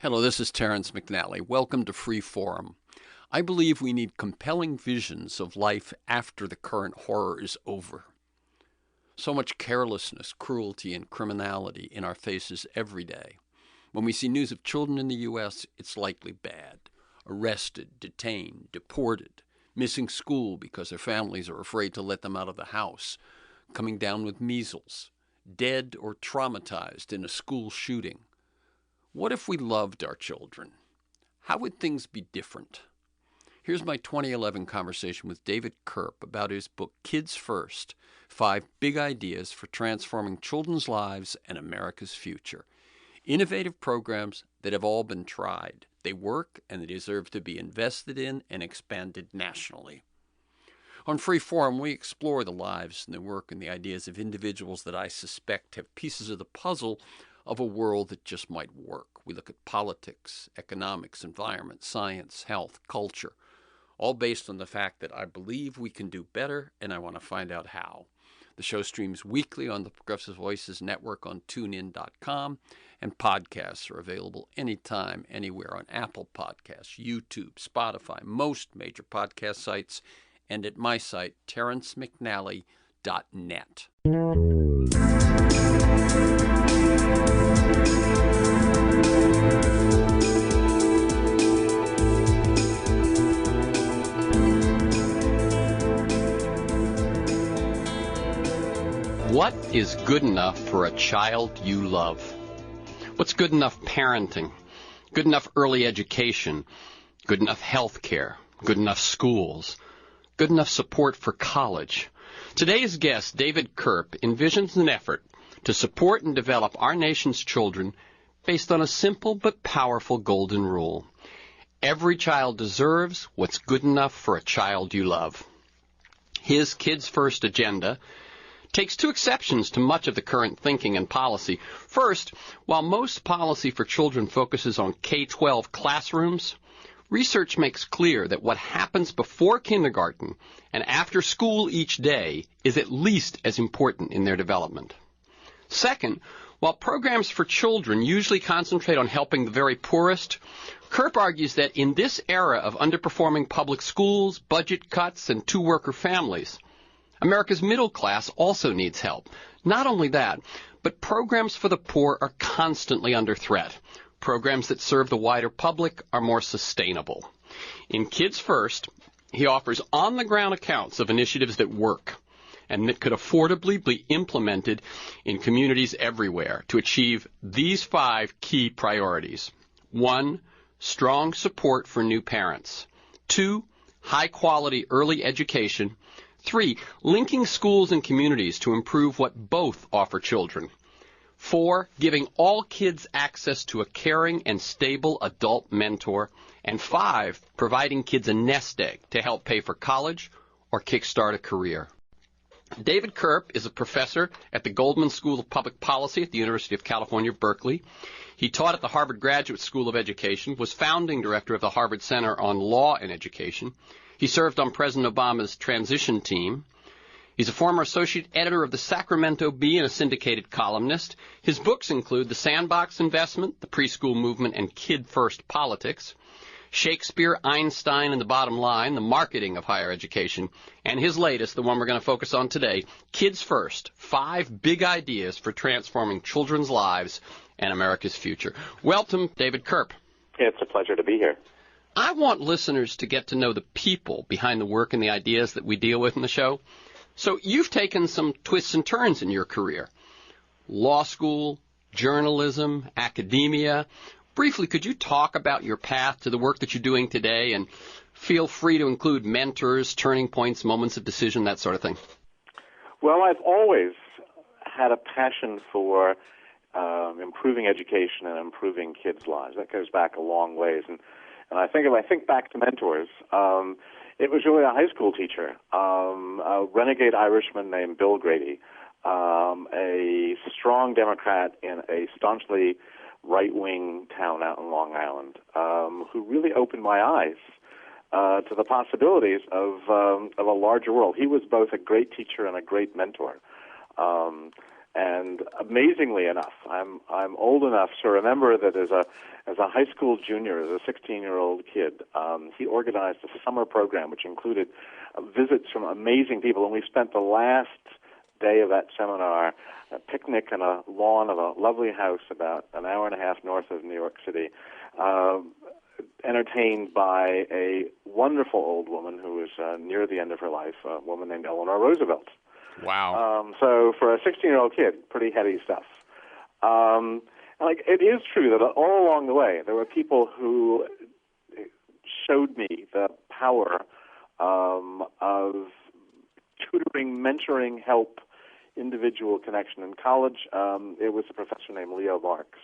Hello, this is Terrence McNally. Welcome to Free Forum. I believe we need compelling visions of life after the current horror is over. So much carelessness, cruelty, and criminality in our faces every day. When we see news of children in the U.S., it's likely bad. Arrested, detained, deported, missing school because their families are afraid to let them out of the house, coming down with measles, dead or traumatized in a school shooting. What if we loved our children? How would things be different? Here's my 2011 conversation with David Kirp about his book, Kids First, 5 Big Ideas for Transforming Children's Lives and America's Future. Innovative programs that have all been tried. They work and they deserve to be invested in and expanded nationally. On Free Forum, we explore the lives and the work and the ideas of individuals that I suspect have pieces of the puzzle of a world that just might work. We look at politics, economics, environment, science, health, culture, all based on the fact that I believe we can do better, and I want to find out how. The show streams weekly on the Progressive Voices Network on TuneIn.com, and podcasts are available anytime, anywhere on Apple Podcasts, YouTube, Spotify, most major podcast sites, and at my site, terrencemcnally.net. What is good enough for a child you love? What's good enough parenting? Good enough early education? Good enough health care? Good enough schools? Good enough support for college? Today's guest, David Kirp, envisions an effort to support and develop our nation's children based on a simple but powerful golden rule. Every child deserves what's good enough for a child you love. His Kids First agenda takes 2 exceptions to much of the current thinking and policy. First, while most policy for children focuses on K-12 classrooms, research makes clear that what happens before kindergarten and after school each day is at least as important in their development. Second, while programs for children usually concentrate on helping the very poorest, Kirp argues that in this era of underperforming public schools, budget cuts, and 2-worker families, America's middle class also needs help. Not only that, but programs for the poor are constantly under threat. Programs that serve the wider public are more sustainable. In Kids First, he offers on-the-ground accounts of initiatives that work and that could affordably be implemented in communities everywhere to achieve these 5 key priorities. 1, strong support for new parents. 2, high-quality early education. 3, linking schools and communities to improve what both offer children. 4, giving all kids access to a caring and stable adult mentor. And 5, providing kids a nest egg to help pay for college or kickstart a career. David Kirp is a professor at the Goldman School of Public Policy at the University of California, Berkeley. He taught at the Harvard Graduate School of Education, was founding director of the Harvard Center on Law and Education. He served on President Obama's transition team. He's a former associate editor of the Sacramento Bee and a syndicated columnist. His books include The Sandbox Investment, The Preschool Movement, and Kid First Politics, Shakespeare, Einstein, and the Bottom Line, The Marketing of Higher Education, and his latest, the one we're going to focus on today, Kids First, 5 Big Ideas for Transforming Children's Lives and America's Future. Welcome, David Kirp. It's a pleasure to be here. I want listeners to get to know the people behind the work and the ideas that we deal with in the show. So you've taken some twists and turns in your career. Law school, journalism, academia. Briefly, could you talk about your path to the work that you're doing today, and feel free to include mentors, turning points, moments of decision, that sort of thing? Well, I've always had a passion for improving education and improving kids' lives. That goes back a long ways. And I think if I think back to mentors, it was really a high school teacher, a renegade Irishman named Bill Grady, a strong Democrat in a staunchly right-wing town out in Long Island, who really opened my eyes to the possibilities of a larger world. He was both a great teacher and a great mentor. And amazingly enough, I'm old enough to remember that as a high school junior, as a 16-year-old kid, he organized a summer program which included visits from amazing people, and we spent the last day of that seminar a picnic on a lawn of a lovely house about an hour and a half north of New York City, entertained by a wonderful old woman who was near the end of her life, a woman named Eleanor Roosevelt. Wow. So for a 16-year-old kid, pretty heady stuff. It is true that all along the way, there were people who showed me the power of tutoring, mentoring, help, individual connection. In college, it was a professor named Leo Marks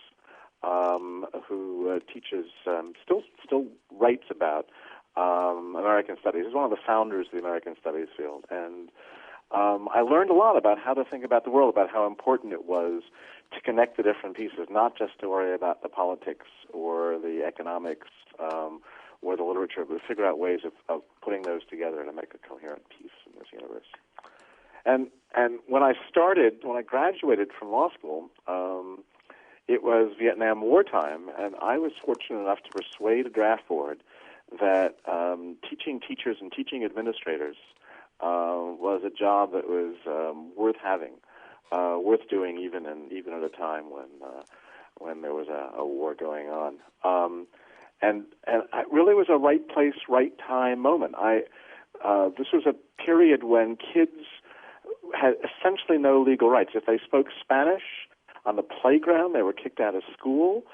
who teaches, still writes about American Studies. He's one of the founders of the American Studies field. And I learned a lot about how to think about the world, about how important it was to connect the different pieces, not just to worry about the politics or the economics or the literature, but to figure out ways of putting those together to make a coherent piece in this universe. And when I graduated from law school, it was Vietnam War time, and I was fortunate enough to persuade a draft board that teaching teachers and teaching administrators was a job that was worth having, worth doing, even at a time when there was a war going on. And it really was a right place, right time moment. This was a period when kids had essentially no legal rights. If they spoke Spanish on the playground, they were kicked out of school.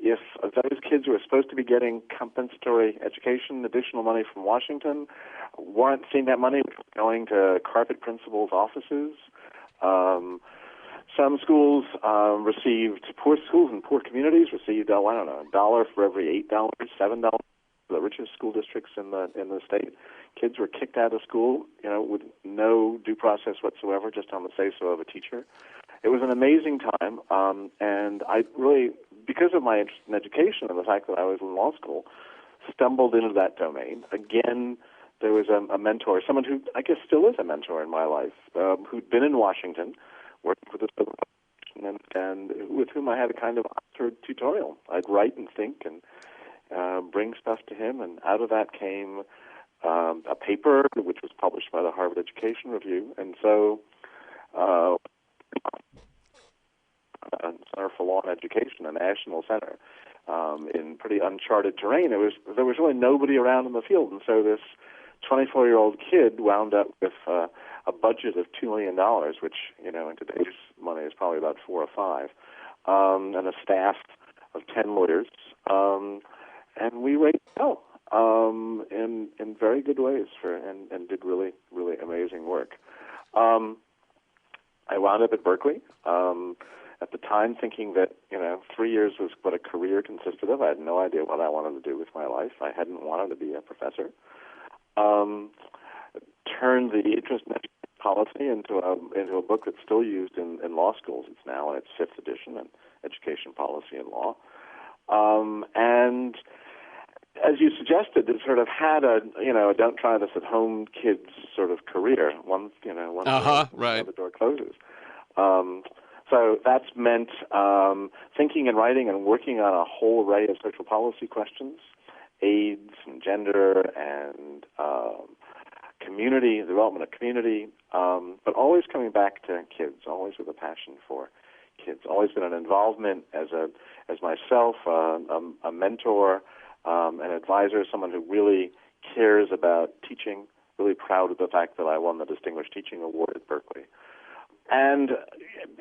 If those kids who were supposed to be getting compensatory education, additional money from Washington, weren't seeing that money, which was going to carpet principals' offices. Some schools poor schools in poor communities received, $1 for every $8, $7. The richest school districts in the state, kids were kicked out of school, with no due process whatsoever, just on the say-so of a teacher. It was an amazing time, and I really, because of my interest in education and the fact that I was in law school, stumbled into that domain. Again, there was a mentor, someone who I guess still is a mentor in my life, who'd been in Washington, working for the Civil War, and with whom I had a kind of tutorial. I'd write and think and bring stuff to him, and out of that came a paper which was published by the Harvard Education Review, and so Center for Law and Education, a national center in pretty uncharted terrain. There was really nobody around in the field, and so this 24-year-old kid wound up with a budget of $2 million, which in today's money is probably about 4 or 5, and a staff of 10 lawyers. And we raised hell in very good ways and did really, really amazing work. I wound up at Berkeley at the time thinking that 3 years was what a career consisted of. I had no idea what I wanted to do with my life. I hadn't wanted to be a professor. Turned the interest in policy into a book that's still used in law schools. It's now in its 5th edition, in Education Policy and Law. And as you suggested, it sort of had a don't try this at home kids sort of career. Once the door closes. So that's meant thinking and writing and working on a whole array of social policy questions, AIDS and gender and community, development of community, but always coming back to kids, always with a passion for kids. Always been an involvement as myself, a mentor, an advisor, someone who really cares about teaching, really proud of the fact that I won the Distinguished Teaching Award at Berkeley. And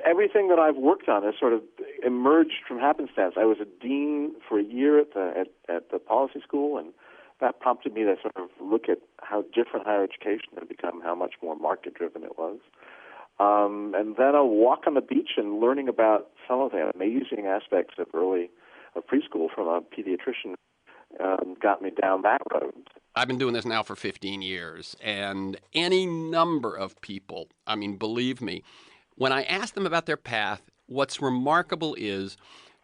everything that I've worked on has sort of emerged from happenstance. I was a dean for a year at the policy school, and that prompted me to sort of look at how different higher education had become, how much more market-driven it was. And then a walk on the beach and learning about some of the amazing aspects of preschool from a pediatrician got me down that road. I've been doing this now for 15 years, and any number of people, believe me, when I ask them about their path, what's remarkable is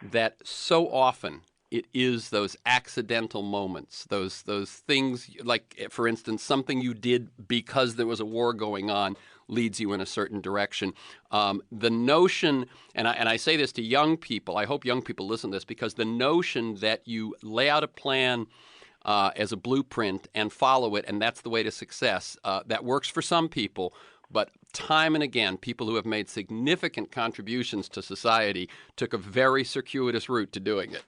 that so often it is those accidental moments, those things like, for instance, something you did because there was a war going on leads you in a certain direction. The notion, and I say this to young people, I hope young people listen to this, because the notion that you lay out a plan as a blueprint and follow it, and that's the way to success, that works for some people. But time and again, people who have made significant contributions to society took a very circuitous route to doing it.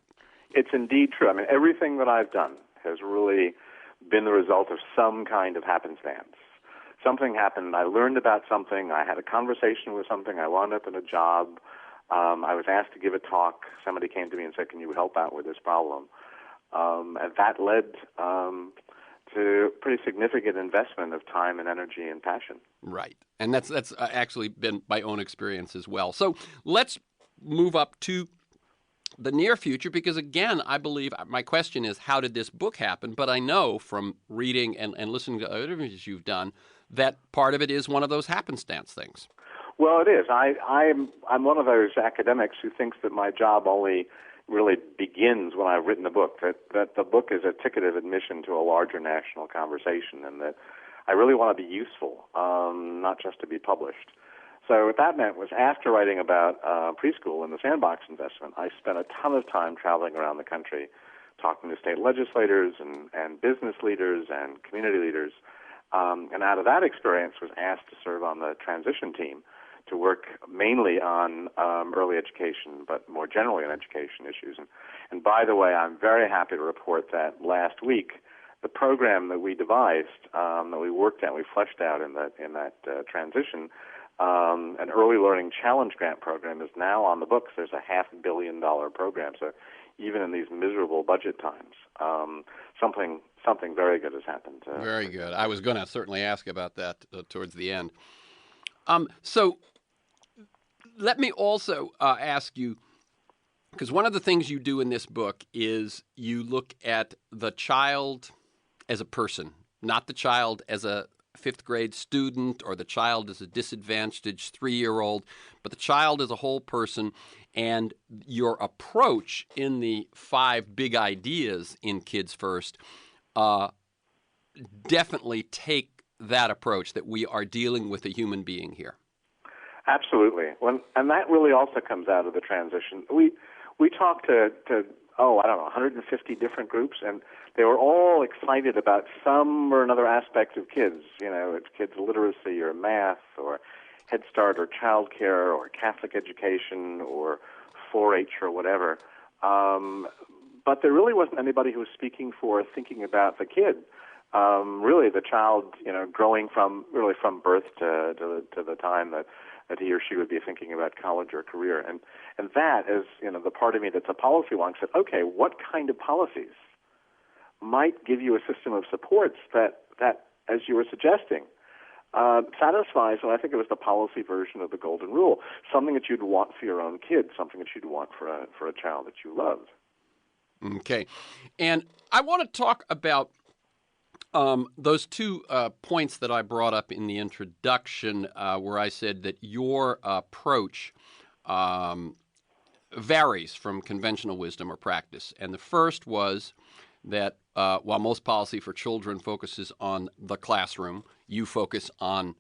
It's indeed true. I mean, everything that I've done has really been the result of some kind of happenstance. Something happened, I learned about something, I had a conversation with something, I wound up in a job, I was asked to give a talk, somebody came to me and said, can you help out with this problem? And that led to pretty significant investment of time and energy and passion. Right. And that's actually been my own experience as well. So let's move up to the near future, because, again, I believe my question is, how did this book happen? But I know from reading and listening to other interviews you've done that part of it is one of those happenstance things. Well, it is. I'm one of those academics who thinks that my job only really begins when I've written a book, that the book is a ticket of admission to a larger national conversation, and that I really want to be useful, not just to be published. So what that meant was, after writing about preschool and the sandbox investment, I spent a ton of time traveling around the country, talking to state legislators and business leaders and community leaders. And out of that experience was asked to serve on the transition team to work mainly on early education, but more generally on education issues. And by the way, I'm very happy to report that last week, the program that we devised, that we worked at, we fleshed out in that transition, an early learning challenge grant program is now on the books. There's a $500 million program. So even in these miserable budget times, something very good has happened. Very good. I was going to certainly ask about that towards the end. So let me also ask you, because one of the things you do in this book is you look at the child as a person, not the child as a fifth grade student or the child as a disadvantaged 3-year-old, but the child as a whole person. And your approach in the 5 big ideas in Kids First definitely take that approach, that we are dealing with a human being here. Absolutely. And that really also comes out of the transition. We talked to 150 different groups, and they were all excited about some or another aspect of kids. You know, it's kids' literacy or math or Head Start or child care or Catholic education or 4-H or whatever. But there really wasn't anybody who was speaking for thinking about the kid. Really, the child, growing from birth to the time that he or she would be thinking about college or career. And that is, the part of me that's a policy wonk said, okay, what kind of policies might give you a system of supports that as you were suggesting, satisfies, and I think it was the policy version of the Golden Rule, something that you'd want for your own kid, something that you'd want for a child that you loved. Okay. And I want to talk about those 2 points that I brought up in the introduction, where I said that your approach varies from conventional wisdom or practice. And the first was that while most policy for children focuses on the classroom, you focus on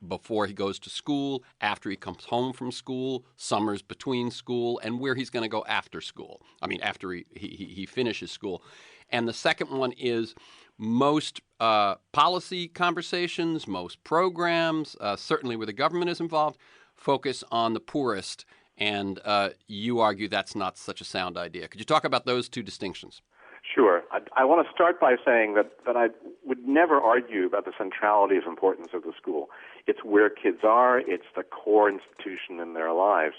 before he goes to school, after he comes home from school, summers between school, and where he's going to go after school. I mean, after he finishes school. And the second one is most policy conversations, most programs, certainly where the government is involved, focus on the poorest. And you argue that's not such a sound idea. Could you talk about those 2 distinctions? Sure. I want to start by saying that I would never argue about the centrality of importance of the school. It's where kids are. It's the core institution in their lives.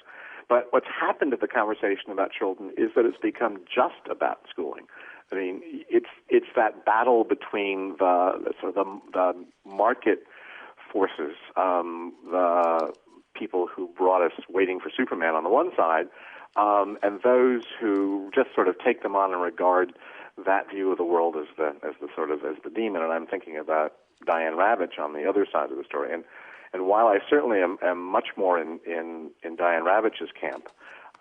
But what's happened to the conversation about children is that it's become just about schooling. I mean, it's that battle between the market forces, the people who brought us waiting for Superman on the one side, and those who just sort of take them on and regard that view of the world as the demon. And I'm thinking about Diane Ravitch on the other side of the story. And while I certainly am much more in Diane Ravitch's camp,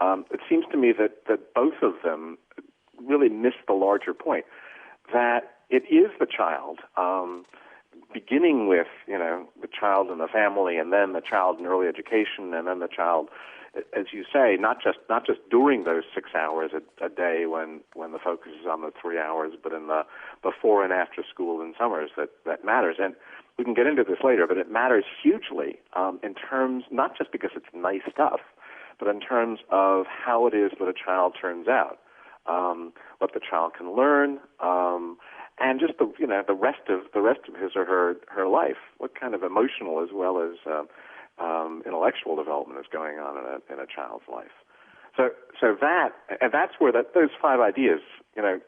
it seems to me that both of them really miss the larger point that it is the child, beginning with, the child in the family, and then the child in early education, and then the child, as you say, not just during those 6 hours a day when the focus is on the 3 hours, but in the before and after school and summers that matters. And we can get into this later, but it matters hugely in terms, not just because it's nice stuff, but in terms of how it is that a child turns out, what the child can learn, and just the rest of his or her life, what kind of emotional as well as intellectual development is going on in a child's life. So that's where those 5 ideas,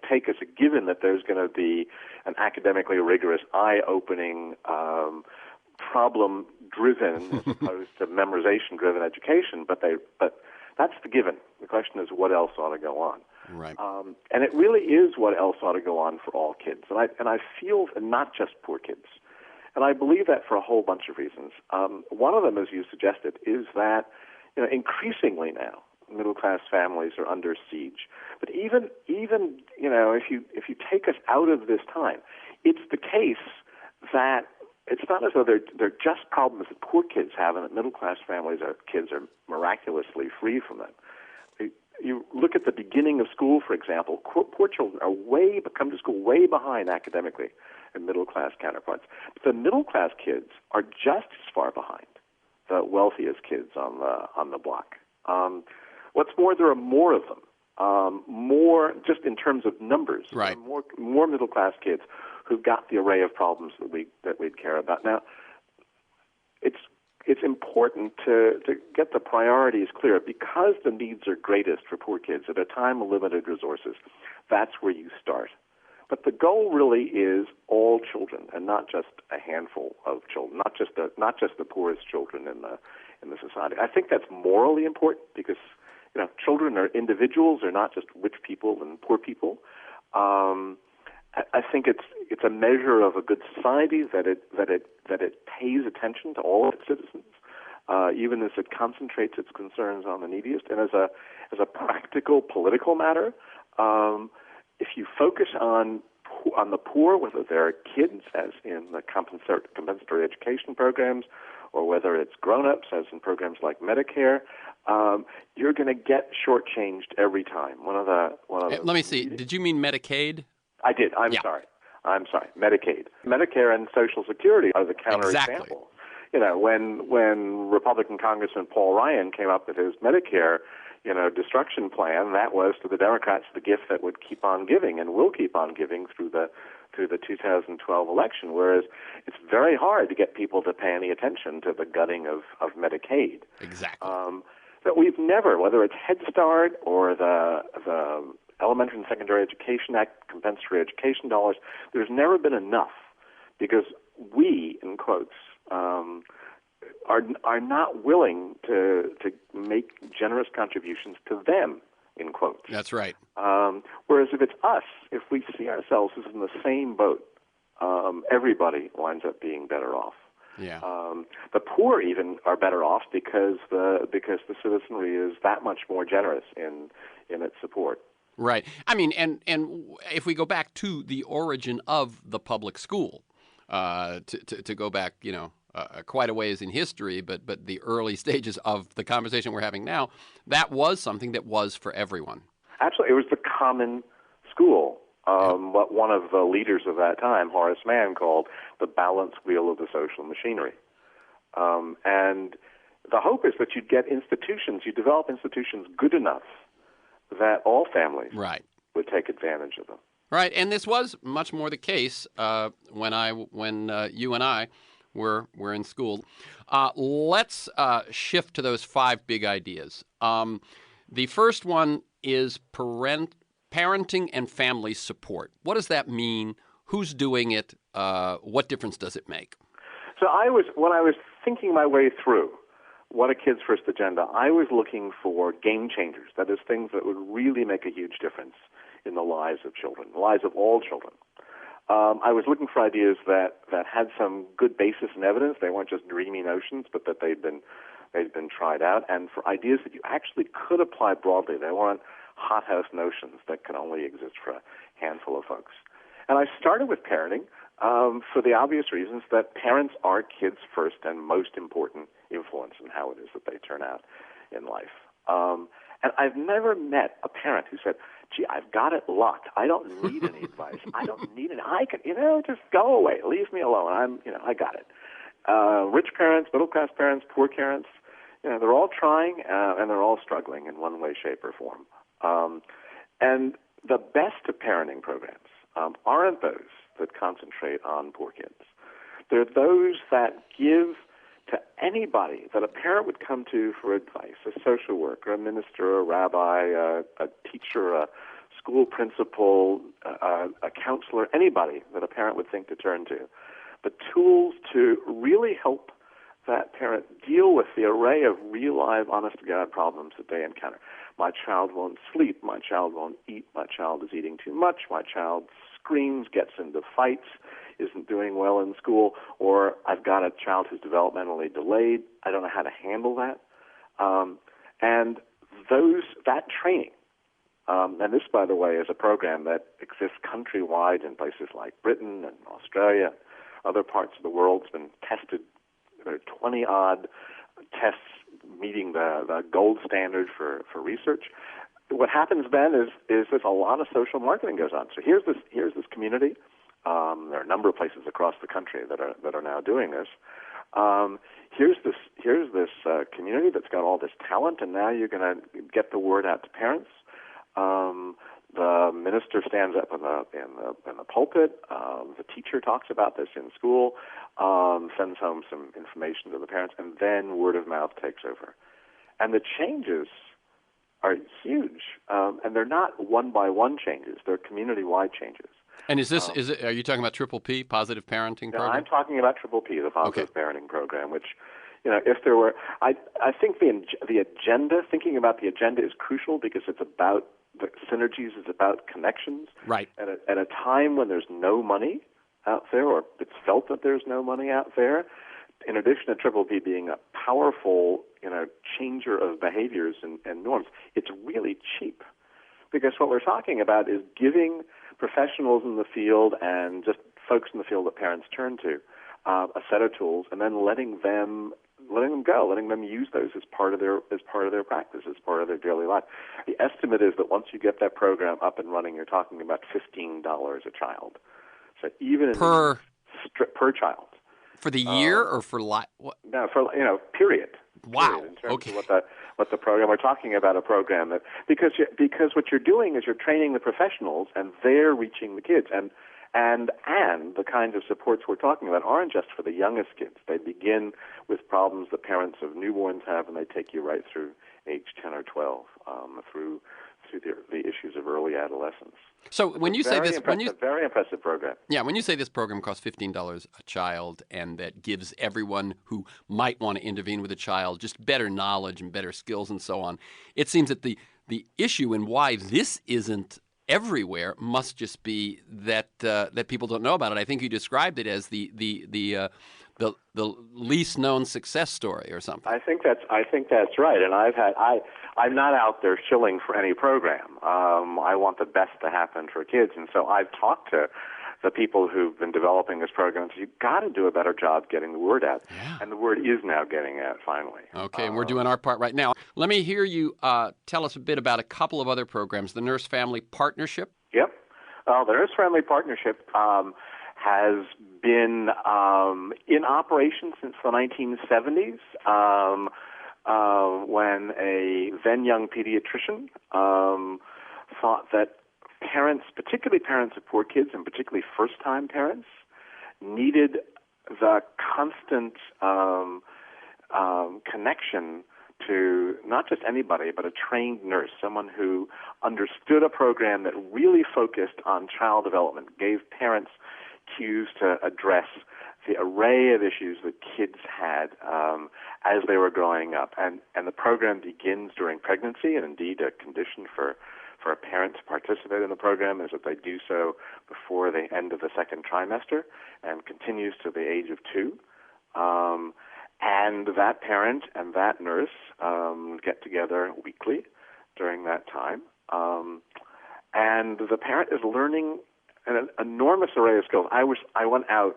take as a given that there's going to be an academically rigorous, eye-opening, problem-driven as opposed to memorization-driven education. But that's the given. The question is, what else ought to go on? Right. And it really is what else ought to go on for all kids. And I feel, and not just poor kids. And I believe that for a whole bunch of reasons. One of them, as you suggested, is that increasingly now middle-class families are under siege. But even if you take us out of this time, it's the case that it's not as though they're just problems that poor kids have, and that middle-class kids are miraculously free from them. You look at the beginning of school, for example. Poor children come to school way behind academically and middle-class counterparts. But the middle-class kids are just as far behind the wealthiest kids on the block. What's more, there are more of them. More just in terms of numbers. Right. More middle-class kids who've got the array of problems that we'd care about. Now, it's important to get the priorities clear because the needs are greatest for poor kids at a time of limited resources. That's where you start. But the goal really is all children, and not just a handful of children, not just the poorest children in the society. I think that's morally important because children are individuals; they're not just rich people and poor people. I think it's a measure of a good society that it pays attention to all of its citizens, even as it concentrates its concerns on the neediest. And as a practical political matter, if you focus on the poor, whether they're kids, as in the compensatory education programs, or whether it's grown-ups, as in programs like Medicare, you're going to get shortchanged every time. Let me see. Did you mean Medicaid? I did. I'm sorry. Medicaid. Medicare and Social Security are the counterexamples. Exactly. When Republican Congressman Paul Ryan came up with his Medicare, destruction plan, that was to the Democrats the gift that would keep on giving and will keep on giving through the 2012 election. Whereas it's very hard to get people to pay any attention to the gutting of Medicaid. Exactly. That we've never, whether it's Head Start or the Elementary and Secondary Education Act, compensatory education dollars, there's never been enough because we, in quotes, are not willing to make generous contributions to them, in quotes. That's right. Whereas if it's us, if we see ourselves as in the same boat, everybody winds up being better off. Yeah. The poor even are better off because the citizenry is that much more generous in its support. Right. I mean, and if we go back to the origin of the public school, to go back, quite a ways in history, but the early stages of the conversation we're having now, that was something that was for everyone. Absolutely. It was the common school, what one of the leaders of that time, Horace Mann, called the balance wheel of the social machinery. And the hope is that you develop institutions good enough that all families would take advantage of them. Right, and this was much more the case when you and I were in school. Let's shift to those 5 big ideas. The first one is parenting and family support. What does that mean? Who's doing it? What difference does it make? So when I was thinking my way through what a Kids First agenda, I was looking for game changers, that is, things that would really make a huge difference in the lives of children, the lives of all children. I was looking for ideas that had some good basis and evidence. They weren't just dreamy notions, but that they'd been tried out, and for ideas that you actually could apply broadly. They weren't hothouse notions that can only exist for a handful of folks. And I started with parenting for the obvious reasons that parents are kids' first and most important influence in how it is that they turn out in life. And I've never met a parent who said, gee, I've got it locked. I don't need any advice. I don't need it. I can, just go away. Leave me alone. I got it. Rich parents, middle-class parents, poor parents, they're all trying and they're all struggling in one way, shape, or form. And the best of parenting programs aren't those that concentrate on poor kids. They're those that give to anybody that a parent would come to for advice, a social worker, a minister, a rabbi, a teacher, a school principal, a counselor, anybody that a parent would think to turn to. The tools to really help that parent deal with the array of real, live, honest-to-God problems that they encounter. My child won't sleep. My child won't eat. My child is eating too much. My child screams, gets into fights, isn't doing well in school, or I've got a child who's developmentally delayed. I don't know how to handle that. And that training, and this, by the way, is a program that exists countrywide in places like Britain and Australia, other parts of the world. It's been tested. There are 20-odd tests meeting the gold standard for research. What happens then is there's a lot of social marketing goes on. So here's this community. There are a number of places across the country that are now doing this. Here's this community that's got all this talent, and now you're going to get the word out to parents. The minister stands up in the pulpit. The teacher talks about this in school, sends home some information to the parents, and then word of mouth takes over. And the changes are huge, and they're not one-by-one changes. They're community-wide changes. And are you talking about Triple P, Positive Parenting Program? I'm talking about Triple P, the Positive Parenting Program, which, if there were, I think the agenda, thinking about the agenda is crucial because it's about the synergies, it's about connections. Right. At a time when there's no money out there, or it's felt that there's no money out there, in addition to Triple P being a powerful, changer of behaviors and norms, it's really cheap. Because what we're talking about is giving professionals in the field and just folks in the field that parents turn to a set of tools, and then letting them go, letting them use those as part of their practice, as part of their daily life. The estimate is that once you get that program up and running, you're talking about $15 a child. So even per child. For the year or for life? No, for period. Wow. Period, in terms of what the program, we're talking about a program that because what you're doing is you're training the professionals and they're reaching the kids, and the kinds of supports we're talking about aren't just for the youngest kids. They begin with problems that parents of newborns have, and they take you right through age 10 or 12 through the issues of early adolescence. So when you say this, very impressive program. Yeah, when you say this program costs $15 a child, and that gives everyone who might want to intervene with a child just better knowledge and better skills and so on, it seems that the issue and why this isn't everywhere must just be that people don't know about it. I think you described it as the least known success story or something. I think that's right. And I'm not out there shilling for any program. I want the best to happen for kids, and so I've talked to the people who've been developing this program. So you've got to do a better job getting the word out, and the word is now getting out finally. Okay, and we're doing our part right now. Let me hear you tell us a bit about a couple of other programs. The Nurse Family Partnership. Yep. The Nurse Family Partnership has been in operation since the 1970s, when a then young pediatrician thought that parents, particularly parents of poor kids and particularly first-time parents, needed the constant connection to not just anybody, but a trained nurse, someone who understood a program that really focused on child development, gave parents cues to address the array of issues that kids had as they were growing up. And the program begins during pregnancy, and indeed a condition for a parent to participate in the program is that they do so before the end of the second trimester and continues to the age of 2. And that parent and that nurse get together weekly during that time. And the parent is learning an enormous array of skills. I went out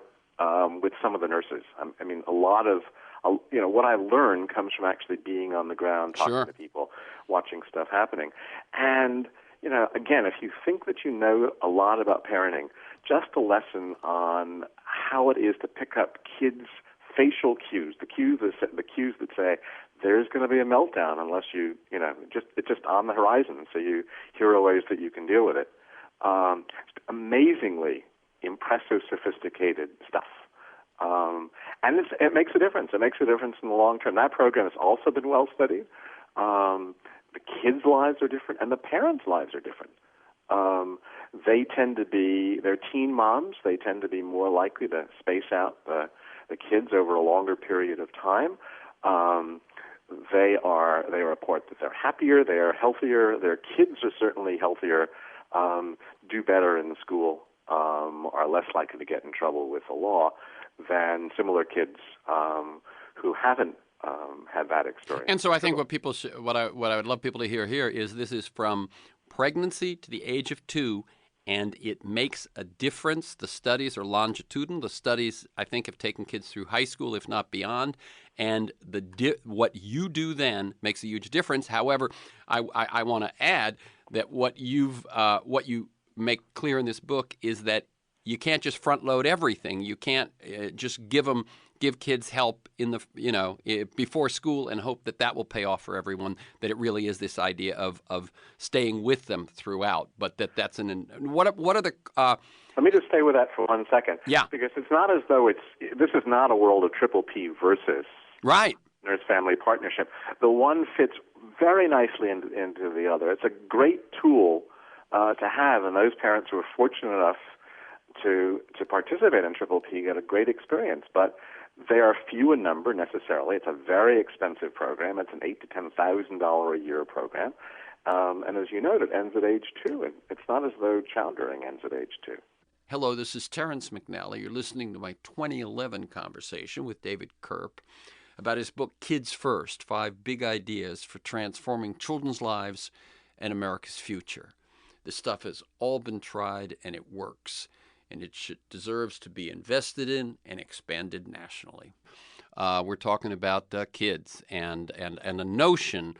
with some of the nurses. I mean, a lot of what I learned comes from actually being on the ground, talking Sure. to people, watching stuff happening. And again, if you think that you know a lot about parenting, just a lesson on how it is to pick up kids' facial cues, the cues that say there's going to be a meltdown unless it's just on the horizon. So here are ways that you can deal with it. Amazingly impressive, sophisticated stuff. And it makes a difference. It makes a difference in the long term. That program has also been well studied. The kids' lives are different, and the parents' lives are different. They're teen moms. They tend to be more likely to space out the kids over a longer period of time. They report that they're happier, they are healthier, their kids are certainly healthier, do better in school, are less likely to get in trouble with the law than similar kids who haven't had that experience. And so I think what I would love people to hear here is this is from pregnancy to the age of 2, and it makes a difference. The studies are longitudinal. The studies, I think, have taken kids through high school, if not beyond. And what you do then makes a huge difference. However, I want to add that what you make clear in this book is that you can't just front load everything. You can't just give kids help in the before school and hope that will pay off for everyone. That it really is this idea of staying with them throughout. But that's what are the Let me just stay with that for 1 second. Yeah. Because it's not as though this is not a world of triple P versus right. nurse-family partnership. The one fits very nicely into the other. It's a great tool to have, and those parents who are fortunate enough to participate in triple P get a great experience. But they are few in number necessarily. It's a very expensive program. It's an $8,000 to $10,000 a year program. And as you noted, it ends at age 2. And it's not as though childbearing ends at age 2. Hello, this is Terrence McNally. You're listening to my 2011 conversation with David Kirp about his book, Kids First, 5 Big Ideas for Transforming Children's Lives and America's Future. This stuff has all been tried, and it works. And it deserves to be invested in and expanded nationally. We're talking about kids, and the notion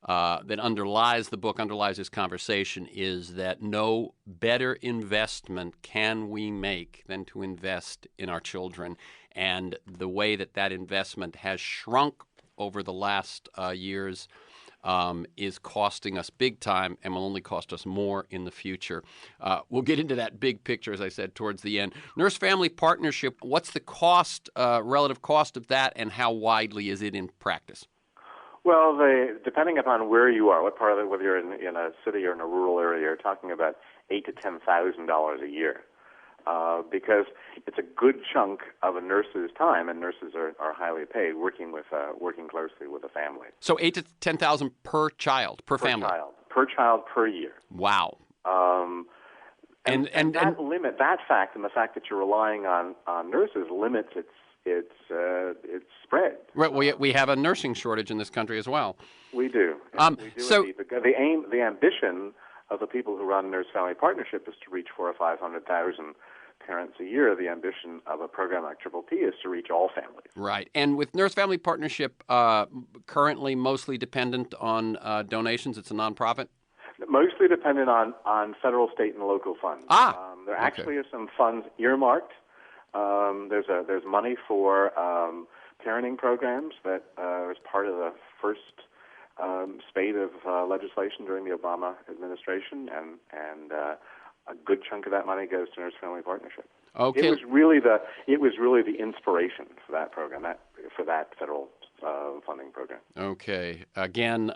that underlies the book, underlies this conversation, is that no better investment can we make than to invest in our children. And the way that investment has shrunk over the last years is costing us big time and will only cost us more in the future. We'll get into that big picture, as I said, towards the end. Nurse-family partnership, what's the cost, relative cost of that, and how widely is it in practice? Well, depending upon where you are, what part of it, whether you're in a city or in a rural area, you're talking about $8,000 to $10,000 a year. Because it's a good chunk of a nurse's time, and nurses are highly paid, working closely with a family. So $8,000 to $10,000 per child, per family, per child per year. Wow. And that fact, and the fact that you're relying on nurses, limits its spread. Right. We have a nursing shortage in this country as well. We do. We do so indeed. The ambition of the people who run Nurse Family Partnership is to reach 400,000 or 500,000 parents a year. The ambition of a program like Triple P is to reach all families. Right. And with Nurse Family Partnership, currently mostly dependent on donations. It's a nonprofit? Mostly dependent on federal, state, and local funds. There actually are some funds earmarked. There's money for parenting programs that was part of the first spate of legislation during the Obama administration, and a good chunk of that money goes to Nurse Family Partnership. Okay. It was really the inspiration for that program, for that federal funding program. Okay. Again,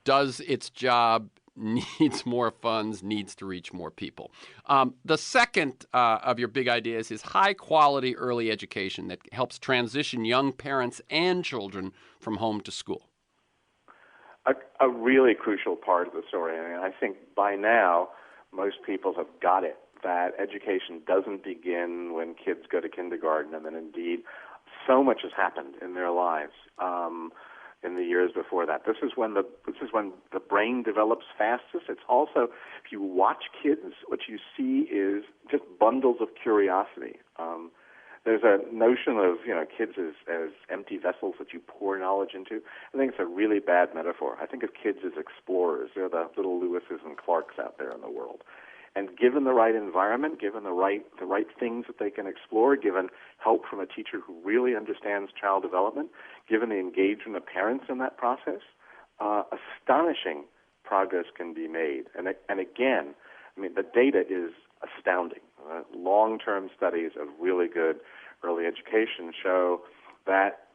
does its job, needs more funds, needs to reach more people. The second of your big ideas is high-quality early education that helps transition young parents and children from home to school. A really crucial part of the story. I mean, I think by now most people have got it, that education doesn't begin when kids go to kindergarten, and then indeed so much has happened in their lives. in the years before that. This is when the brain develops fastest. It's also, if you watch kids, what you see is just bundles of curiosity. There's a notion of kids as empty vessels that you pour knowledge into. I think it's a really bad metaphor. I think of kids as explorers. They're the little Lewises and Clarks out there in the world. And given the right environment, given the right things that they can explore, given help from a teacher who really understands child development, given the engagement of parents in that process, astonishing progress can be made. And again, I mean, the data is astounding. Long-term studies of really good early education show that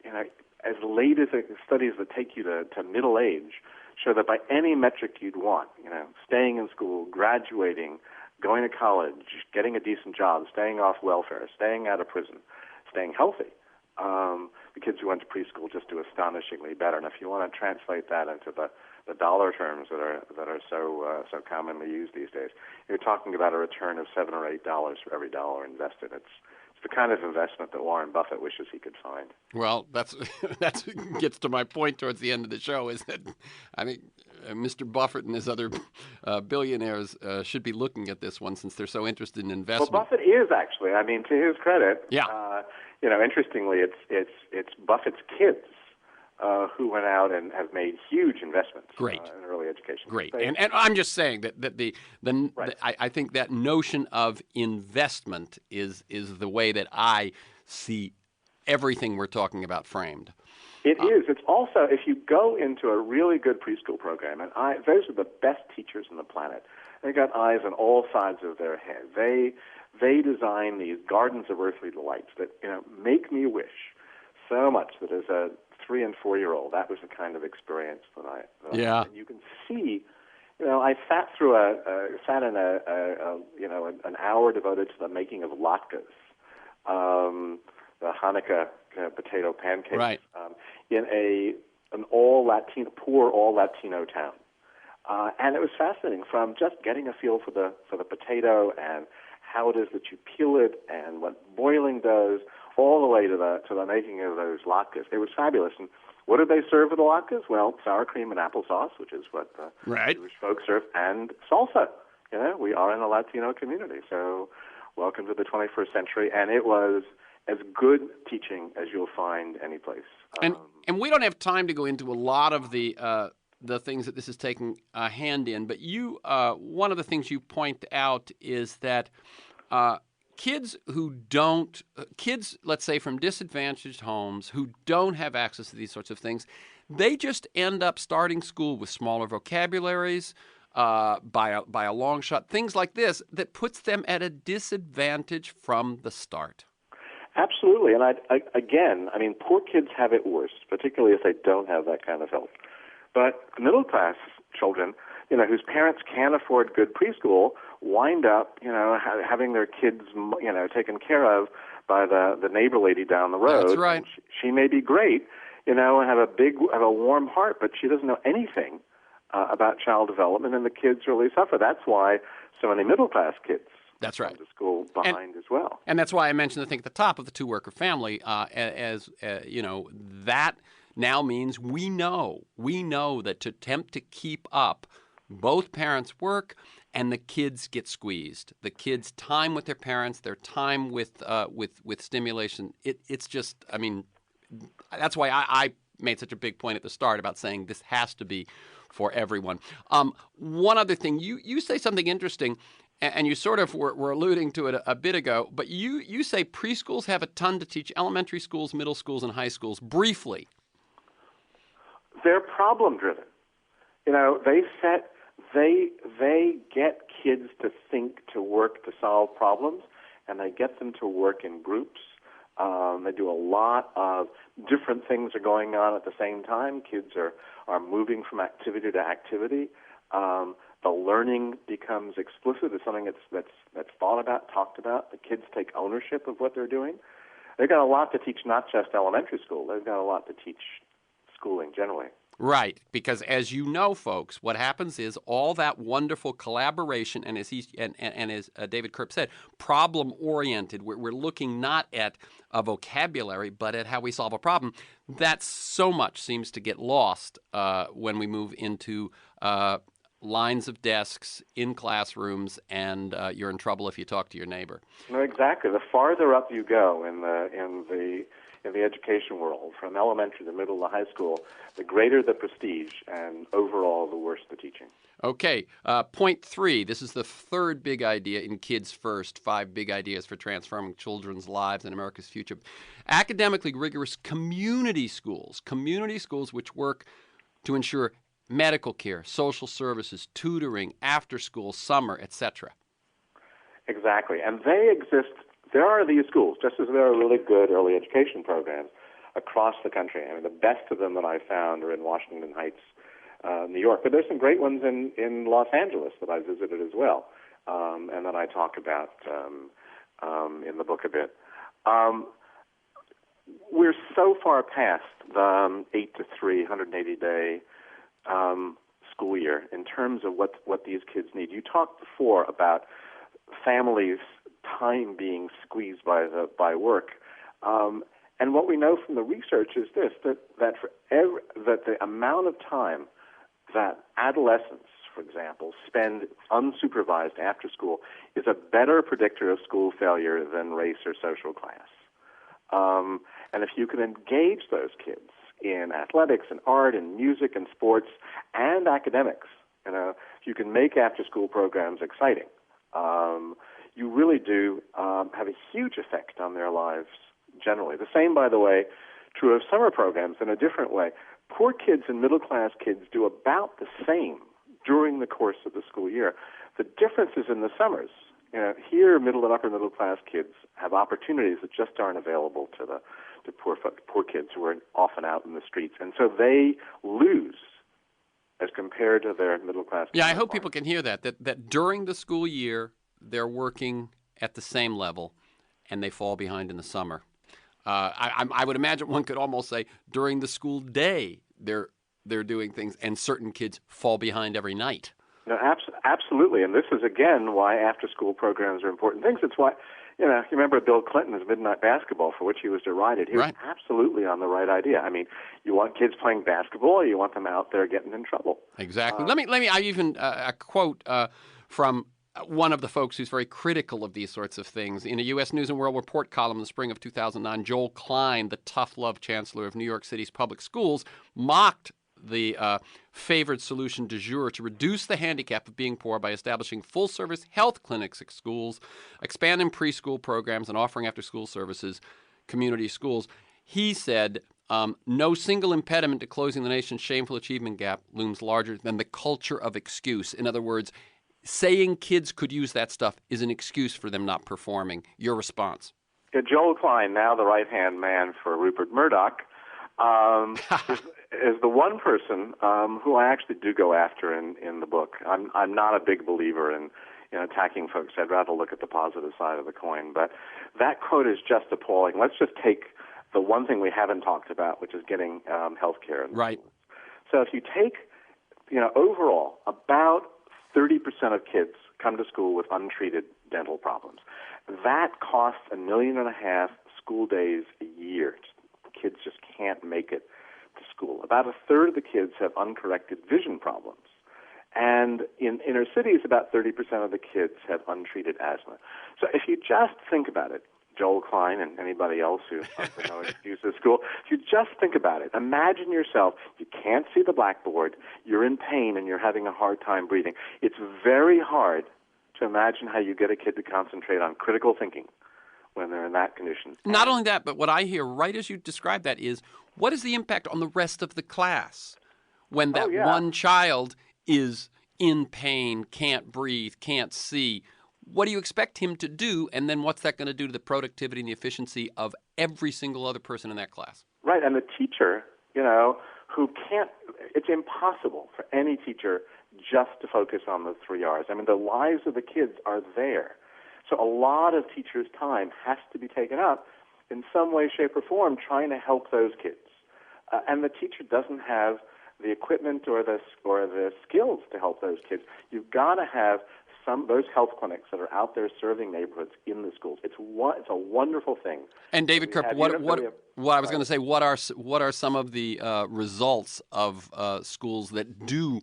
as late as studies that take you to middle age show that by any metric you'd want, staying in school, graduating, going to college, getting a decent job, staying off welfare, staying out of prison, staying healthy, the kids who went to preschool just do astonishingly better. And if you want to translate that into the dollar terms that are so commonly used these days, you're talking about a return of $7 or $8 for every dollar invested. It's the kind of investment that Warren Buffett wishes he could find. Well, that gets to my point towards the end of the show, is that I think Mr. Buffett and his other billionaires should be looking at this one, since they're so interested in investment. Well, Buffett is actually. I mean, to his credit, yeah. Interestingly, it's Buffett's kids who went out and have made huge investments in early education. Great. And I'm just saying that I think that notion of investment is the way that I see everything we're talking about framed. It is. It's also, if you go into a really good preschool program, and those are the best teachers on the planet. They got eyes on all sides of their head. They design these gardens of earthly delights that make me wish so much that as a 3- and 4-year-old, that was the kind of experience that I had. And you can see, I sat in an hour devoted to the making of latkes, the Hanukkah potato pancakes, in an poor all Latino town, and it was fascinating, from just getting a feel for the potato and how it is that you peel it and what boiling does, all the way to the making of those latkes. It was fabulous. And what did they serve with the latkes? Well, sour cream and applesauce, which is what the Jewish folks serve, and salsa. We are in a Latino community, so welcome to the 21st century. And it was as good teaching as you'll find any place. And we don't have time to go into a lot of the things that this is taking a hand in, but one of the things you point out is that kids, let's say from disadvantaged homes, who don't have access to these sorts of things, they just end up starting school with smaller vocabularies, by a long shot, things like this, that puts them at a disadvantage from the start. Absolutely. And poor kids have it worse, particularly if they don't have that kind of help. But middle-class children, whose parents can't afford good preschool, wind up, having their kids, taken care of by the neighbor lady down the road. That's right. She may be great, and have a warm heart, but she doesn't know anything about child development, and the kids really suffer. That's why so many middle-class kids come to school behind as well. And that's why I mentioned, I think, at the top of the two-worker family, that now means we know that to attempt to keep up both parents' work and the kids get squeezed. The kids' time with their parents, their time with stimulation. It's just, that's why I made such a big point at the start about saying this has to be for everyone. One other thing, you say something interesting, and you sort of were alluding to it a bit ago, but you say preschools have a ton to teach elementary schools, middle schools, and high schools. Briefly. They're problem-driven. They get kids to think, to work, to solve problems, and they get them to work in groups. They do a lot of different things are going on at the same time. Kids are moving from activity to activity. The learning becomes explicit. It's something that's thought about, talked about. The kids take ownership of what they're doing. They've got a lot to teach, not just elementary school. They've got a lot to teach schooling generally. Right, because as you know, folks, what happens is all that wonderful collaboration, and as David Kirp said, problem-oriented. We're looking not at a vocabulary, but at how we solve a problem. That so much seems to get lost when we move into lines of desks in classrooms, and you're in trouble if you talk to your neighbor. No, exactly. The farther up you go in the education world, from elementary to middle to high school, the greater the prestige, and overall, the worse the teaching. Okay, point 3. This is the third big idea in Kids First, 5 big ideas for transforming children's lives and America's future. Academically rigorous community schools which work to ensure medical care, social services, tutoring, after-school, summer, etc. Exactly, and they exist. There are these schools, just as there are really good early education programs across the country. I mean, the best of them that I found are in Washington Heights, New York. But there's some great ones in Los Angeles that I visited as well, and that I talk about in the book a bit. We're so far past the 8 to 3, 180-day school year in terms of what these kids need. You talked before about families' time being squeezed by work, and what we know from the research is this: that the amount of time that adolescents, for example, spend unsupervised after school is a better predictor of school failure than race or social class. And if you can engage those kids in athletics and art and music and sports and academics, if you can make after-school programs exciting, you really do have a huge effect on their lives generally. The same, by the way, true of summer programs in a different way. Poor kids and middle-class kids do about the same during the course of the school year. The difference is in the summers. Here, middle and upper middle-class kids have opportunities that just aren't available to poor kids who are often out in the streets, and so they lose as compared to their middle-class. Yeah, I hope people can hear that during the school year they're working at the same level, and they fall behind in the summer. I would imagine one could almost say during the school day they're doing things, and certain kids fall behind every night. No, absolutely, and this is again why after-school programs are important things. It's why, you remember Bill Clinton's Midnight Basketball, for which he was derided. He was absolutely on the right idea. I mean, you want kids playing basketball, or you want them out there getting in trouble. Exactly. Let me. I even a quote from one of the folks who's very critical of these sorts of things. In a U.S. News and World Report column in the spring of 2009, Joel Klein, the tough love chancellor of New York City's public schools, mocked the favored solution du jour to reduce the handicap of being poor by establishing full-service health clinics at schools, expanding preschool programs, and offering after-school services, community schools. He said, no single impediment to closing the nation's shameful achievement gap looms larger than the culture of excuse. In other words, saying kids could use that stuff is an excuse for them not performing. Your response? Joel Klein, now the right-hand man for Rupert Murdoch, is the one person who I actually do go after in the book. I'm not a big believer in attacking folks. I'd rather look at the positive side of the coin. But that quote is just appalling. Let's just take the one thing we haven't talked about, which is getting health care. Right. So if you take, overall, about 30% of kids come to school with untreated dental problems. That costs $1.5 million school days a year. Kids just can't make it to school. About a third of the kids have uncorrected vision problems. And in inner cities, about 30% of the kids have untreated asthma. So if you just think about it, Joel Klein and anybody else who no excuse at school, if you just think about it, imagine yourself, you can't see the blackboard, you're in pain and you're having a hard time breathing. It's very hard to imagine how you get a kid to concentrate on critical thinking when they're in that condition. Not only that, but what I hear right as you describe that is, what is the impact on the rest of the class when that one child is in pain, can't breathe, can't see? What do you expect him to do, and then what's that going to do to the productivity and the efficiency of every single other person in that class? Right, and the teacher, who can't, it's impossible for any teacher just to focus on the 3 R's. I mean, the lives of the kids are there. So a lot of teachers' time has to be taken up in some way, shape, or form trying to help those kids. And the teacher doesn't have the equipment or the skills to help those kids. You've got to have those health clinics that are out there serving neighborhoods in the schools. It's a wonderful thing. And David Kirp, what I was going to say, what are some of the results of schools that do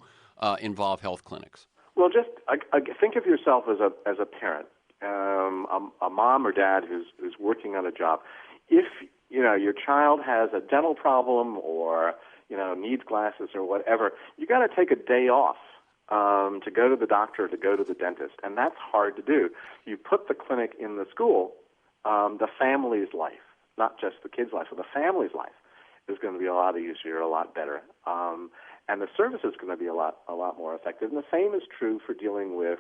involve health clinics? Well, just think of yourself as a parent, a mom or dad who's working on a job. If your child has a dental problem or needs glasses or whatever, you got to take a day off to go to the doctor, to go to the dentist, and that's hard to do. You put the clinic in the school, the family's life, not just the kid's life, but the family's life is going to be a lot easier, a lot better, and the service is going to be a lot more effective. And the same is true for dealing with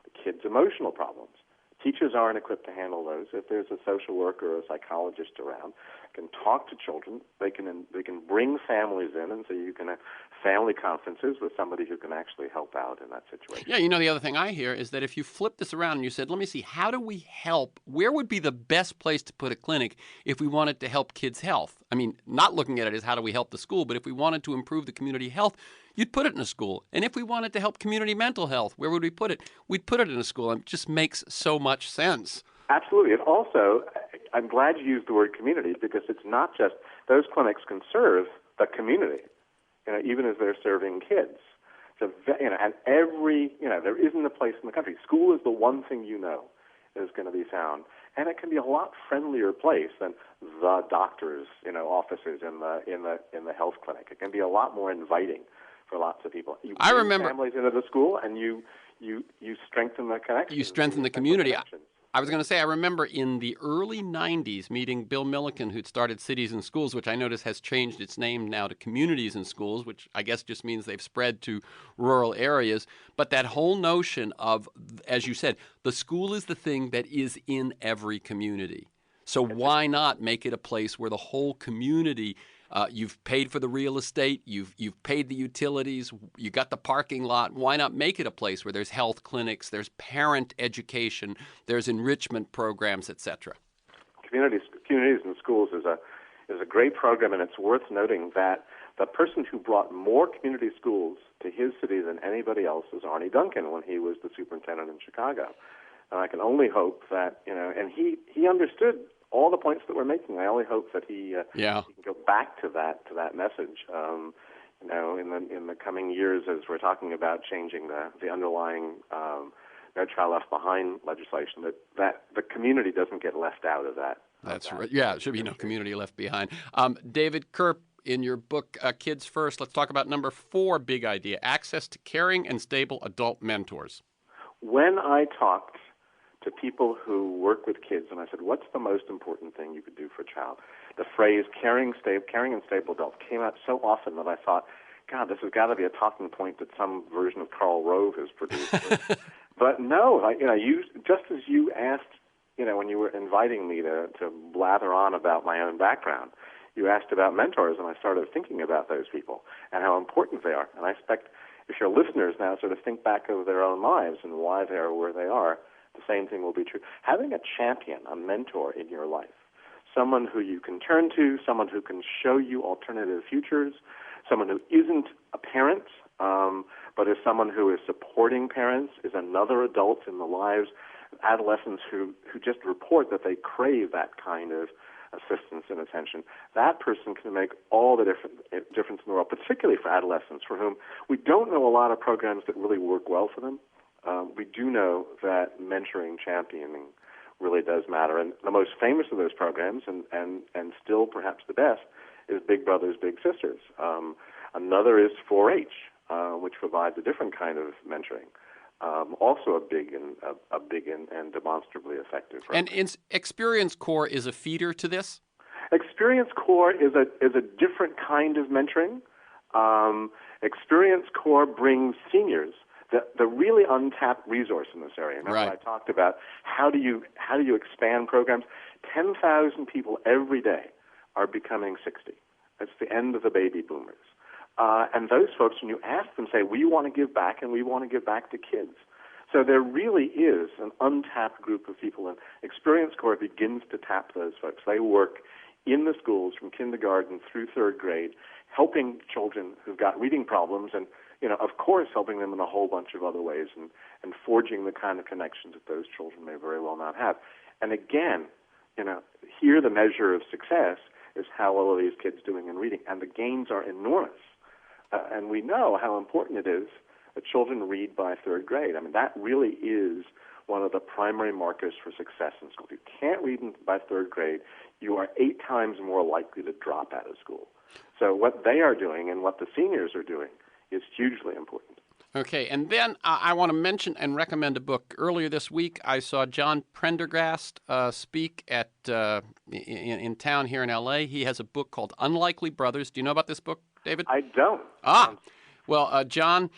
the kids' emotional problems. Teachers aren't equipped to handle those. If there's a social worker or a psychologist around, can talk to children. They can bring families in, and so you can have family conferences with somebody who can actually help out in that situation. Yeah, the other thing I hear is that if you flip this around and you said, let me see, how do we help? Where would be the best place to put a clinic if we wanted to help kids' health? I mean, not looking at it as how do we help the school, but if we wanted to improve the community health, you'd put it in a school. And if we wanted to help community mental health, where would we put it? We'd put it in a school. And it just makes so much sense. Absolutely. And also, I'm glad you used the word community, because it's not just those clinics can serve the community, even as they're serving kids. So, and there isn't a place in the country. School is the one thing is going to be found, and it can be a lot friendlier place than the doctor's offices in the health clinic. It can be a lot more inviting for lots of people. You bring families into the school, and you strengthen the connection. You strengthen the community. I was going to say, I remember in the early 90s meeting Bill Milliken, who'd started Cities and Schools, which I notice has changed its name now to Communities and Schools, which I guess just means they've spread to rural areas. But that whole notion of, as you said, the school is the thing that is in every community. So why not make it a place where the whole community, you've paid for the real estate, you've paid the utilities, you got the parking lot. Why not make it a place where there's health clinics, there's parent education, there's enrichment programs, etc.? Communities and Schools is a great program, and it's worth noting that the person who brought more community schools to his city than anybody else was Arne Duncan when he was the superintendent in Chicago. And I can only hope that, and he understood all the points that we're making. I only hope that he can go back to that message. In the coming years, as we're talking about changing the underlying No Child Left Behind legislation, that the community doesn't get left out of that. That's right. Yeah, it should be no community left behind. David Kirp, in your book Kids First, let's talk about number 4 big idea: access to caring and stable adult mentors. When I talked to people who work with kids, and I said, what's the most important thing you could do for a child? The phrase caring and stable adult came out so often that I thought, God, this has got to be a talking point that some version of Karl Rove has produced. But no, you just as you asked, when you were inviting me to blather on about my own background, you asked about mentors, and I started thinking about those people and how important they are. And I expect if your listeners now sort of think back over their own lives and why they are where they are, the same thing will be true. Having a champion, a mentor in your life, someone who you can turn to, someone who can show you alternative futures, someone who isn't a parent, but is someone who is supporting parents, is another adult in the lives of adolescents who just report that they crave that kind of assistance and attention. That person can make all the difference in the world, particularly for adolescents, for whom we don't know a lot of programs that really work well for them. We do know that mentoring, championing really does matter. And the most famous of those programs, and still perhaps the best, is Big Brothers Big Sisters. Another is 4-H, which provides a different kind of mentoring. Also a big and demonstrably effective program. And Experience Corps is a feeder to this? Experience Corps is a different kind of mentoring. Experience Corps brings seniors the really untapped resource in this area. Remember, right. I talked about how do you expand programs. 10,000 people every day are becoming 60. That's the end of the baby boomers. And those folks, when you ask them, say, we want to give back, and we want to give back to kids. So there really is an untapped group of people, and Experience Corps begins to tap those folks. They work in the schools from kindergarten through 3rd grade, helping children who've got reading problems and, of course, helping them in a whole bunch of other ways and forging the kind of connections that those children may very well not have. And again, here the measure of success is how well are these kids doing in reading, and the gains are enormous. And we know how important it is that children read by third grade. I mean, that really is one of the primary markers for success in school. If you can't read by third grade, you are 8 times more likely to drop out of school. So what they are doing and what the seniors are doing is hugely important. Okay, and then I want to mention and recommend a book. Earlier this week, I saw John Prendergast speak at in town here in L.A. He has a book called Unlikely Brothers. Do you know about this book, David? I don't. Well, John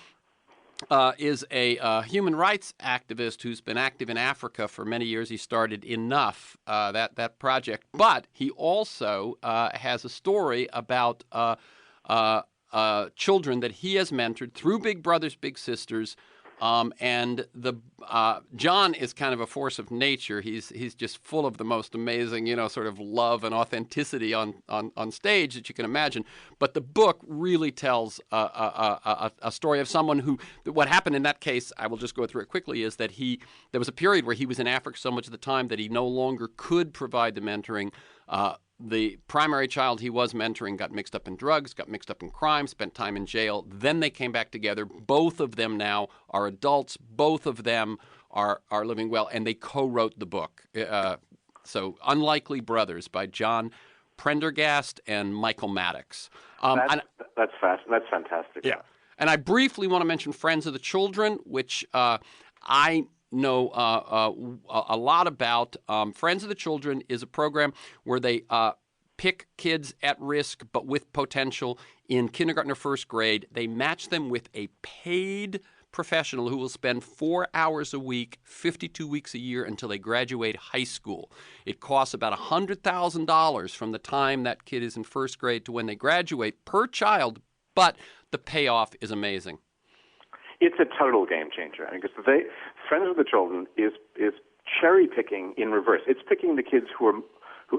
is a human rights activist who's been active in Africa for many years. He started Enough, that project. But he also has a story about children that he has mentored through Big Brothers Big Sisters, and John is kind of a force of nature. He's just full of the most amazing, sort of love and authenticity on stage that you can imagine. But the book really tells a story of someone who. What happened in that case, I will just go through it quickly, is that there was a period where he was in Africa so much of the time that he no longer could provide the mentoring. The primary child he was mentoring got mixed up in drugs, got mixed up in crime, spent time in jail. Then they came back together. Both of them now are adults. Both of them are living well, and they co-wrote the book. So Unlikely Brothers by John Prendergast and Michael Maddox. That's fantastic. Yeah. And I briefly want to mention Friends of the Children, which I know a lot about. Friends of the Children is a program where they pick kids at risk but with potential in kindergarten or first grade. They match them with a paid professional who will spend 4 hours a week, 52 weeks a year until they graduate high school. It costs about $100,000 from the time that kid is in first grade to when they graduate per child, but the payoff is amazing. It's a total game changer. Because Friends of the Children is cherry picking in reverse. It's picking the kids who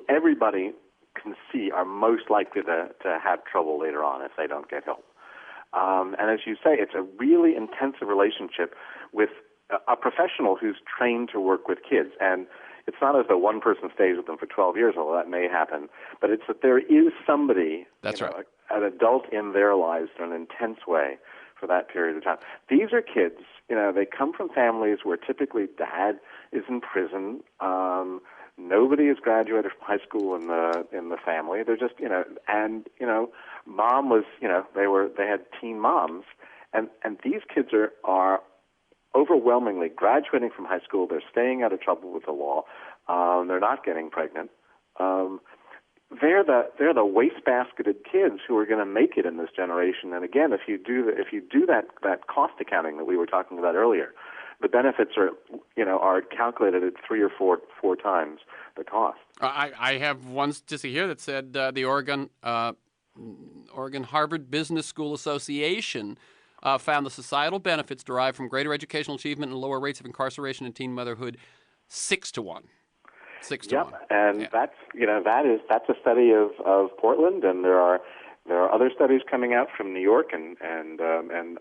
everybody can see are most likely to have trouble later on if they don't get help. And as you say, it's a really intensive relationship with a professional who's trained to work with kids. And it's not as though one person stays with them for 12 years, although that may happen, but it's that there is somebody, right, an adult in their lives in an intense way for that period of time. These are kids, they come from families where typically dad is in prison. Nobody has graduated from high school in the family. They're just, mom was, they had teen moms, and these kids are overwhelmingly graduating from high school. They're staying out of trouble with the law. They're not getting pregnant. They're the wastebasketed kids who are going to make it in this generation. And again, if you do that cost accounting that we were talking about earlier, the benefits are calculated at 3 or 4 times the cost. I have one statistic here that said the Oregon Harvard Business School Association found the societal benefits derived from greater educational achievement and lower rates of incarceration and teen motherhood 6 to 1. 6 to 1. And that's a study of Portland, and there are other studies coming out from New York and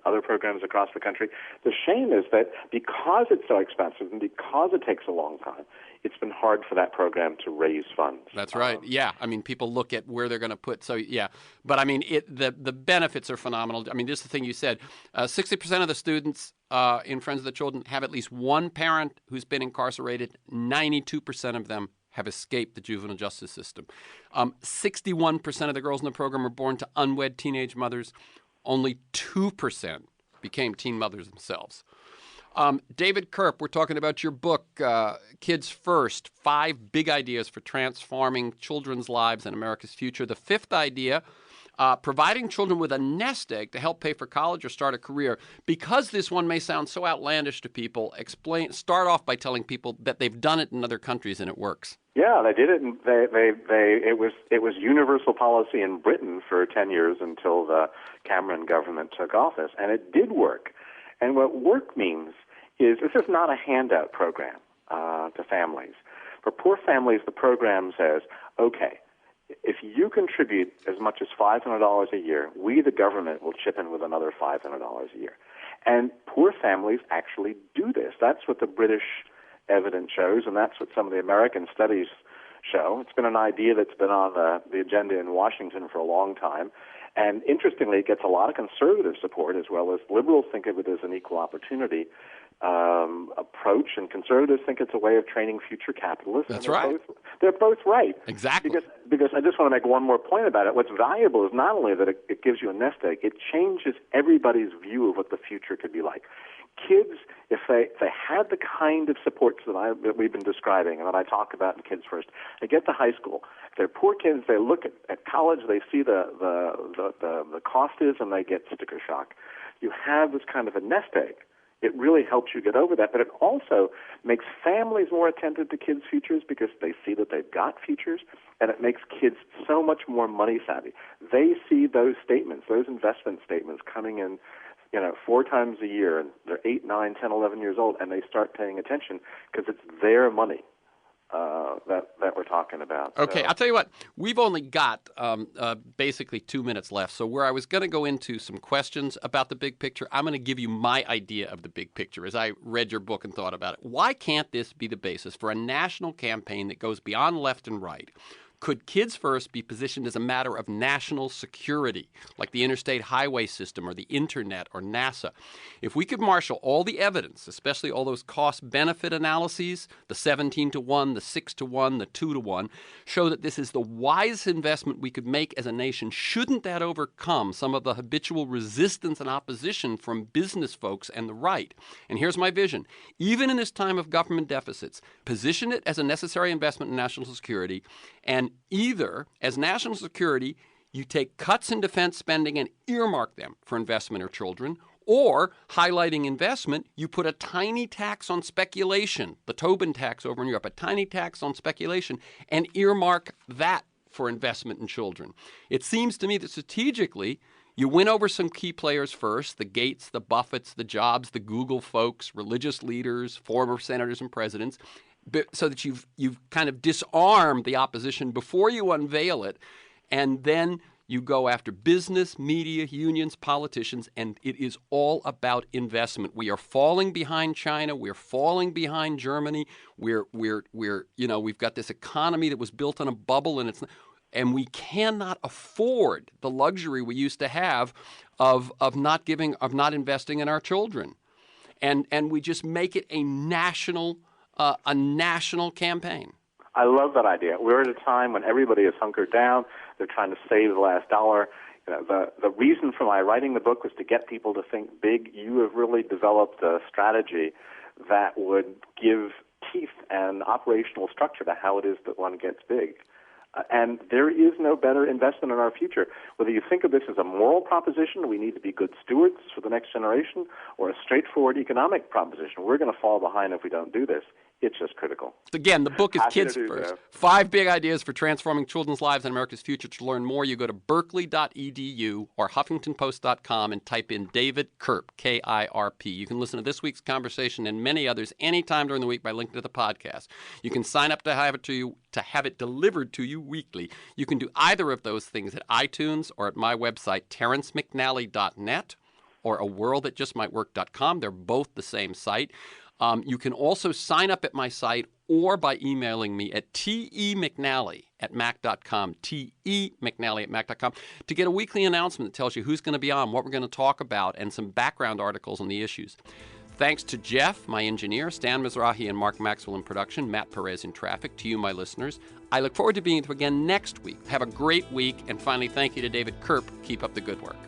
other programs across the country. The shame is that because it's so expensive and because it takes a long time, it's been hard for that program to raise funds. That's right. Yeah. I mean, people look at where they're going to put. So, yeah. But, I mean, the benefits are phenomenal. I mean, just the thing you said, 60% of the students in Friends of the Children have at least one parent who's been incarcerated. 92% of them have escaped the juvenile justice system. 61% of the girls in the program are born to unwed teenage mothers. Only 2% became teen mothers themselves. David Kirp, we're talking about your book, Kids First, 5 Big Ideas for Transforming Children's Lives and America's Future. The 5th idea, providing children with a nest egg to help pay for college or start a career. Because this one may sound so outlandish to people, start off by telling people that they've done it in other countries and it works. Yeah, they did it. And it was universal policy in Britain for 10 years until the Cameron government took office, and it did work. And what work means is this is not a handout program to families. For poor families, the program says, okay, if you contribute as much as $500 a year, we, the government, will chip in with another $500 a year. And poor families actually do this. That's what the British evidence shows, and that's what some of the American studies show. It's been an idea that's been on the agenda in Washington for a long time. And interestingly, it gets a lot of conservative support as well as liberals think of it as an equal opportunity approach, and conservatives think it's a way of training future capitalists. That's right. They're both right. Exactly. Because I just want to make one more point about it. What's valuable is not only that it gives you a nest egg, it changes everybody's view of what the future could be like. Kids, if they had the kind of supports that we've been describing and that I talk about in Kids First, they get to high school. If they're poor kids, they look at college, they see the cost is, and they get sticker shock. You have this kind of a nest egg. It really helps you get over that, but it also makes families more attentive to kids' futures because they see that they've got futures, and it makes kids so much more money savvy. They see those statements, those investment statements coming in, 4 times a year, and they're 8, 9, 10, 11 years old, and they start paying attention because it's their money that we're talking about. Okay, So, I'll tell you what. We've only got basically 2 minutes left. So where I was going to go into some questions about the big picture, I'm going to give you my idea of the big picture as I read your book and thought about it. Why can't this be the basis for a national campaign that goes beyond left and right? Could Kids First be positioned as a matter of national security, like the interstate highway system or the internet or NASA? If we could marshal all the evidence, especially all those cost-benefit analyses, the 17-to-1, the 6-to-1, the 2-to-1, show that this is the wisest investment we could make as a nation, shouldn't that overcome some of the habitual resistance and opposition from business folks and the right? And here's my vision. Even in this time of government deficits, position it as a necessary investment in national security, and either, as national security, you take cuts in defense spending and earmark them for investment or children, or, highlighting investment, you put a tiny tax on speculation, the Tobin tax over in Europe, a tiny tax on speculation, and earmark that for investment in children. It seems to me that strategically, you win over some key players first, the Gates, the Buffetts, the Jobs, the Google folks, religious leaders, former senators and presidents, so that you've kind of disarmed the opposition before you unveil it, and then you go after business, media, unions, politicians, and it is all about investment. We are falling behind China. We're falling behind Germany. We've got this economy that was built on a bubble, and we cannot afford the luxury we used to have of not investing in our children, and we just make it a national campaign. I love that idea. We're at a time when everybody is hunkered down. They're trying to save the last dollar. The reason for my writing the book was to get people to think big. You have really developed a strategy that would give teeth and operational structure to how it is that one gets big. And there is no better investment in our future. Whether you think of this as a moral proposition, we need to be good stewards for the next generation, or a straightforward economic proposition, we're going to fall behind if we don't do this. It's just critical. Again, the book is Happy Kids to do First. so. 5 big ideas for transforming children's lives and America's future. To learn more, you go to berkeley.edu or huffingtonpost.com and type in David Kirp, K-I-R-P. You can listen to this week's conversation and many others anytime during the week by linking to the podcast. You can sign up to have it delivered to you weekly. You can do either of those things at iTunes or at my website, terencemcnally.net, or aworldthatjustmightwork.com. They're both the same site. You can also sign up at my site or by emailing me at temcnally@mac.com, temcnally@mac.com, to get a weekly announcement that tells you who's going to be on, what we're going to talk about, and some background articles on the issues. Thanks to Jeff, my engineer, Stan Mizrahi and Mark Maxwell in production, Matt Perez in traffic, to you, my listeners. I look forward to being with you again next week. Have a great week, and finally, thank you to David Kirp. Keep up the good work.